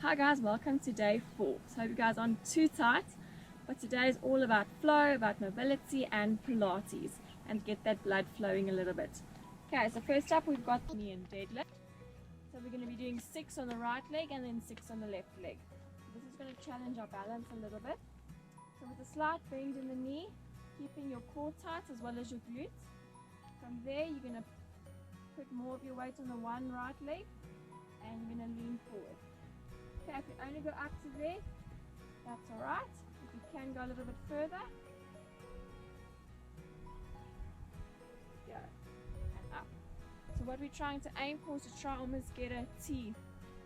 Hi guys, welcome to day 4. So hope you guys aren't too tight, but today is all about flow, about mobility and Pilates, and get that blood flowing a little bit. Okay, so first up we've got knee and deadlift. So we're going to be doing 6 on the right leg and then 6 on the left leg. This is going to challenge our balance a little bit. So with a slight bend in the knee, keeping your core tight as well as your glutes. From there you're going to put more of your weight on the one right leg and you're going to lean forward. Okay, if you only go up to there, that's alright. If you can go a little bit further, go and up. So what we're trying to aim for is to try almost get a T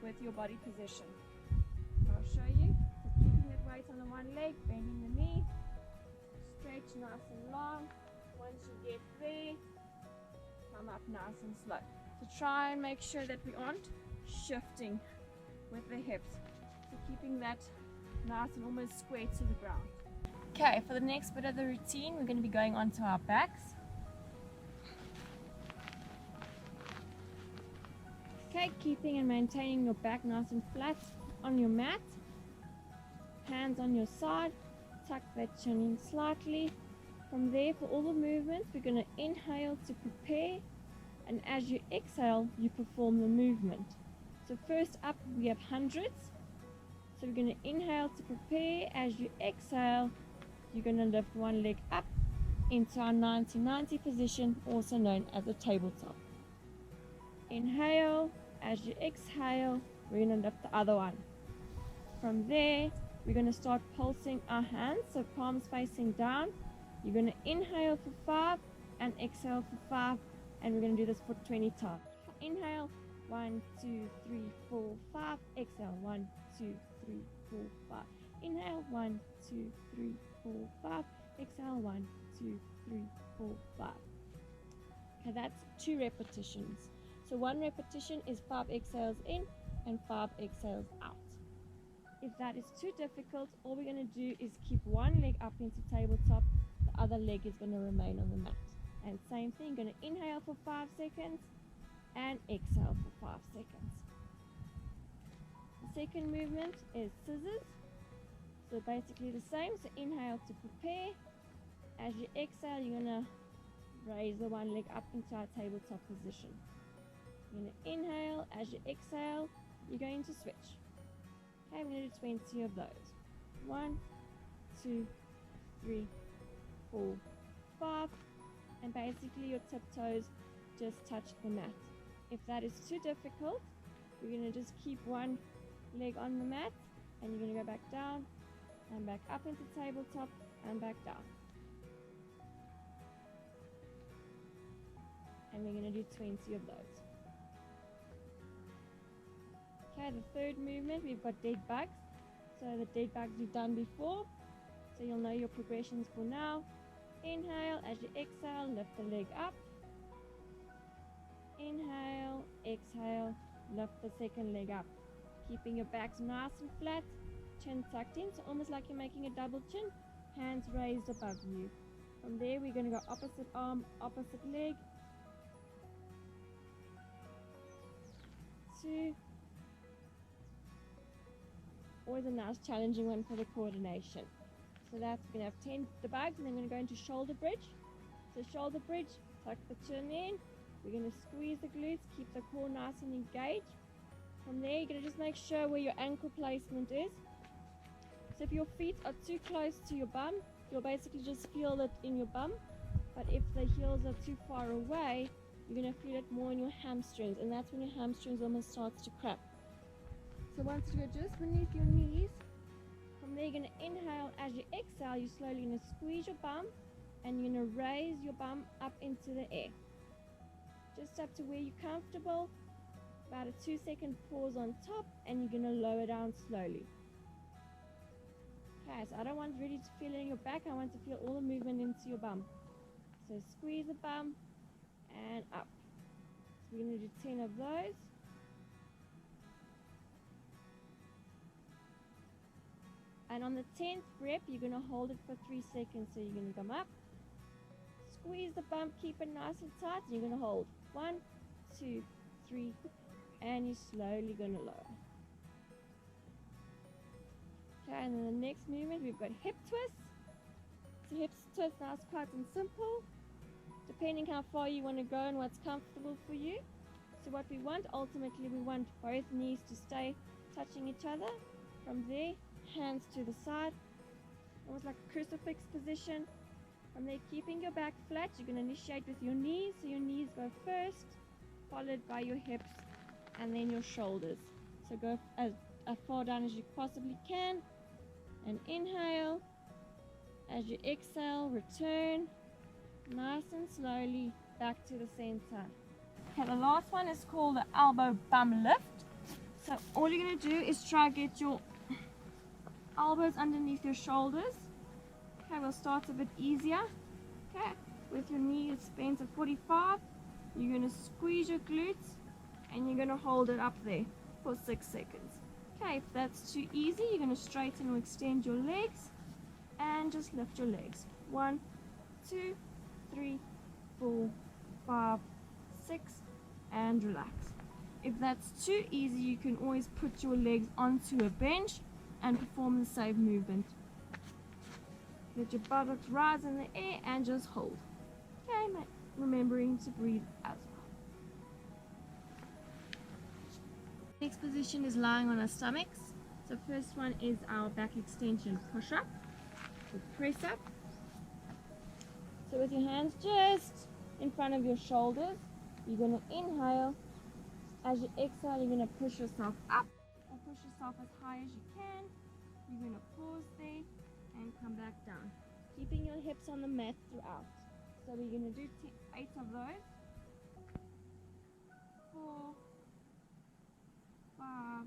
with your body position. So I'll show you. So keeping that weight on the one leg, bending the knee, stretch nice and long. Once you get there, come up nice and slow. So try and make sure that we aren't shifting with the hips, so keeping that nice and almost square to the ground. Okay, for the next bit of the routine we're going to be going onto our backs. Okay, keeping and maintaining your back nice and flat on your mat, hands on your side, tuck that chin in slightly. From there, for all the movements we're going to inhale to prepare, and as you exhale you perform the movement. So first up we have hundreds. So we're going to inhale to prepare. As you exhale, you're going to lift one leg up into our 90-90 position, also known as a tabletop. Inhale. As you exhale, we're going to lift the other one. From there, we're going to start pulsing our hands, so palms facing down. You're going to inhale for 5 and exhale for 5, and we're going to do this for 20 times. Inhale. 1, 2, 3, 4, 5. Exhale. 1, 2, 3, 4, 5. Inhale. 1, 2, 3, 4, 5. Exhale. 1, 2, 3, 4, 5. Okay, that's 2 repetitions. So 1 repetition is 5 exhales in and 5 exhales out. If that is too difficult, all we're going to do is keep one leg up into tabletop, the other leg is going to remain on the mat. And same thing, going to inhale for 5 seconds and exhale for 5 seconds. The second movement is scissors. So basically the same. So inhale to prepare. As you exhale, you're going to raise the one leg up into our tabletop position. You're going to inhale. As you exhale, you're going to switch. Okay, we're going to do 20 of those. 1, 2, 3, 4, 5. And basically your tiptoes just touch the mat. If that is too difficult, we're going to just keep one leg on the mat and you're going to go back down and back up into tabletop and back down. And we're going to do 20 of those. Okay, the third movement, we've got dead bugs. So the dead bugs we've done before, so you'll know your progressions for now. Inhale. As you exhale, lift the leg up. Inhale, exhale, lift the second leg up. Keeping your backs nice and flat, chin tucked in, so almost like you're making a double chin, hands raised above you. From there we're going to go opposite arm, opposite leg. 2. Always a nice challenging one for the coordination. So that's going to have 10 the bugs, and then we're going to go into shoulder bridge. So shoulder bridge, tuck the chin in. We're going to squeeze the glutes, keep the core nice and engaged. From there, you're going to just make sure where your ankle placement is. So if your feet are too close to your bum, you'll basically just feel it in your bum. But if the heels are too far away, you're going to feel it more in your hamstrings, and that's when your hamstrings almost starts to cramp. So once you go just beneath your knees, from there you're going to inhale. As you exhale, you're slowly going to squeeze your bum, and you're going to raise your bum up into the air. Just up to where you're comfortable, about a 2-second pause on top, and you're going to lower down slowly. Okay, so I don't want really to feel it in your back, I want to feel all the movement into your bum. So squeeze the bum and up. So we're going to do 10 of those. And on the 10th rep, you're going to hold it for 3 seconds, so you're going to come up. Squeeze the bum, keep it nice and tight, and you're going to hold 1, 2, 3, and you're slowly going to lower. Okay, and then the next movement we've got hip twists. So hip twist, nice, quite and simple, depending how far you want to go and what's comfortable for you. So what we want, ultimately we want both knees to stay touching each other. From there, hands to the side, almost like a crucifix position. From there, keeping your back flat, you're going to initiate with your knees. So your knees go first, followed by your hips, and then your shoulders. So go as far down as you possibly can, and inhale. As you exhale, return nice and slowly back to the center. Okay, the last one is called the elbow bum lift. So all you're going to do is try to get your elbows underneath your shoulders. Okay, we'll start a bit easier. Okay, with your knees bent at 45, you're going to squeeze your glutes and you're going to hold it up there for 6 seconds. Okay, if that's too easy, you're going to straighten or extend your legs and just lift your legs. 1, 2, 3, 4, 5, 6, and relax. If that's too easy, you can always put your legs onto a bench and perform the same movement. Let your buttocks rise in the air and just hold. Okay, remembering to breathe as well. Next position is lying on our stomachs. So first one is our back extension push-up or press-up. So with your hands just in front of your shoulders, you're going to inhale. As you exhale, you're going to push yourself up or push yourself as high as you can. You're going to pause there and come back down, keeping your hips on the mat throughout. So we're going to do 8 of those. 4, 5,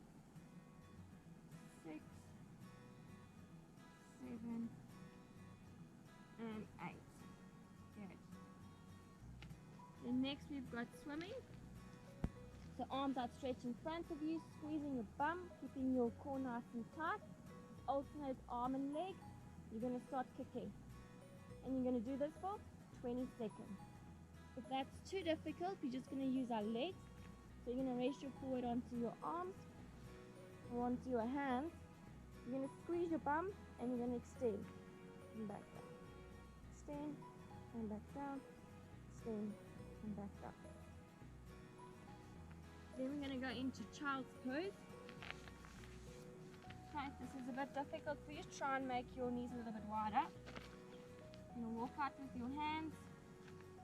6, 7, and 8. Good. Then next we've got swimming. So arms outstretched in front of you, squeezing your bum, keeping your core nice and tight. Alternate arm and leg. You're going to start kicking. And you're going to do this for 20 seconds. If that's too difficult, we're just going to use our legs. So you're going to rest your forward onto your arms or onto your hands. You're going to squeeze your bum and you're going to extend and back down. Extend and back down. Extend and back down. Then we're going to go into child's pose. Okay, if this is a bit difficult for you, try and make your knees a little bit wider. You're going to walk out with your hands,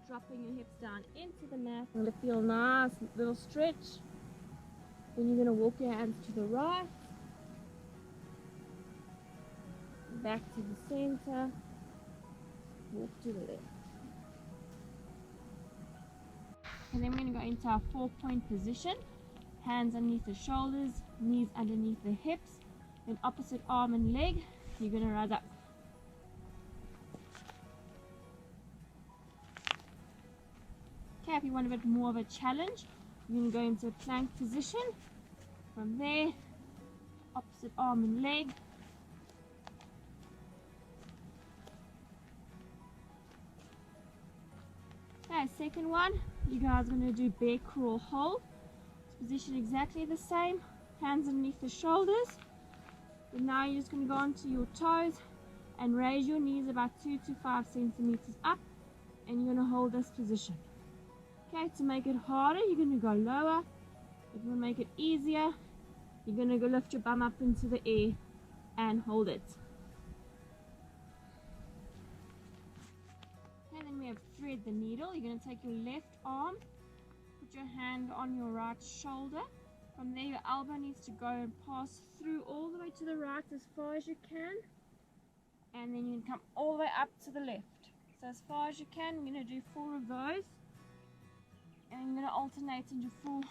dropping your hips down into the mat. You're going to feel nice little stretch. Then you're going to walk your hands to the right, back to the center, walk to the left. And then we're going to go into our 4-point position. Hands underneath the shoulders, knees underneath the hips. Then opposite arm and leg, you're going to rise up. Okay, if you want a bit more of a challenge, you're going to go into a plank position. From there, opposite arm and leg. Okay, second one, you guys are going to do bear crawl hold. Position exactly the same, hands underneath the shoulders. But now you're just going to go onto your toes and raise your knees about 2 to 5 centimeters up, and you're going to hold this position. Okay, to make it harder, you're going to go lower. If you want to make it easier, you're going to go lift your bum up into the air and hold it. Okay, then we have thread the needle. You're going to take your left arm, put your hand on your right shoulder. From there, your elbow needs to go and pass through all the way to the right as far as you can. And then you can come all the way up to the left. So as far as you can, I'm going to do 4 of those. And I'm going to alternate and do 4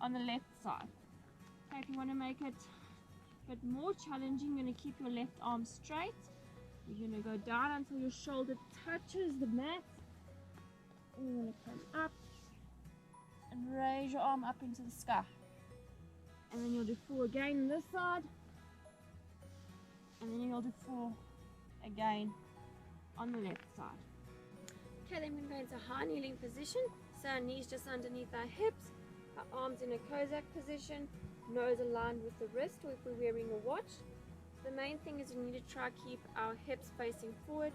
on the left side. Okay, if you want to make it a bit more challenging, you're going to keep your left arm straight. You're going to go down until your shoulder touches the mat. And you're going to come up and raise your arm up into the sky. And then you'll do 4 again on this side. And then you'll do 4 again on the left side. Okay, then we're going to go into high kneeling position. So our knees just underneath our hips, our arms in a Cossack position, nose aligned with the wrist, or if we're wearing a watch. The main thing is we need to try keep our hips facing forward.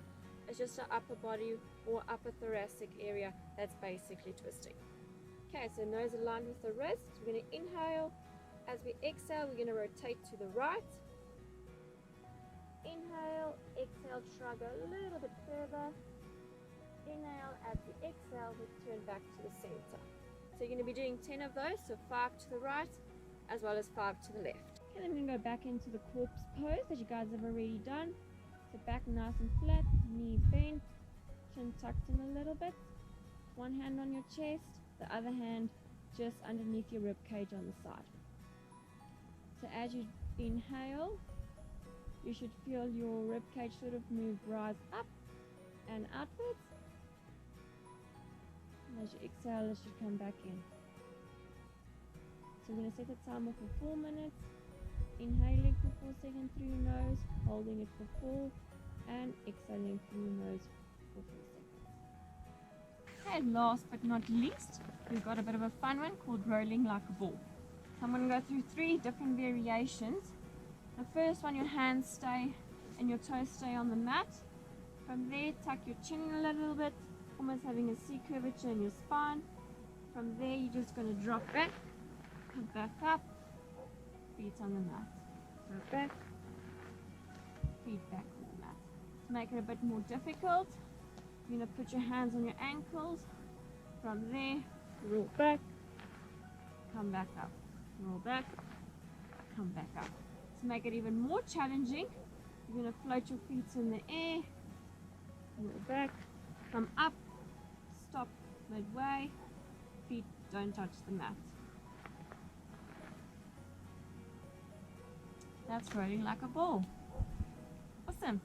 It's just our upper body or upper thoracic area that's basically twisting. Okay, so nose aligned with the wrist. We're going to inhale. As we exhale, we're going to rotate to the right. Inhale, exhale, shrug a little bit further. Inhale, as we exhale, we turn back to the center. So you're going to be doing 10 of those, so 5 to the right as well as 5 to the left. Okay, then we're going to go back into the corpse pose that you guys have already done. So back nice and flat, knee bent, chin tucked in a little bit. One hand on your chest, the other hand just underneath your rib cage on the side. So as you inhale, you should feel your rib cage sort of move, rise up and outwards. And as you exhale, it should come back in. So we're going to set the timer for 4 minutes. Inhaling for 4 seconds through your nose, holding it for 4, and exhaling through your nose for 4 seconds. And last but not least, we've got a bit of a fun one called rolling like a ball. So I'm going to go through 3 different variations. The first one, your hands stay and your toes stay on the mat. From there, tuck your chin in a little bit, almost having a C curvature in your spine. From there, you're just going to drop back, come back up, feet on the mat. Go back, feet back on the mat. To make it a bit more difficult, you're going to put your hands on your ankles. From there, roll back, come back up. Roll back, come back up. To make it even more challenging, you're going to float your feet in the air, roll back, come up, stop midway, feet don't touch the mat. That's rolling like a ball. Awesome.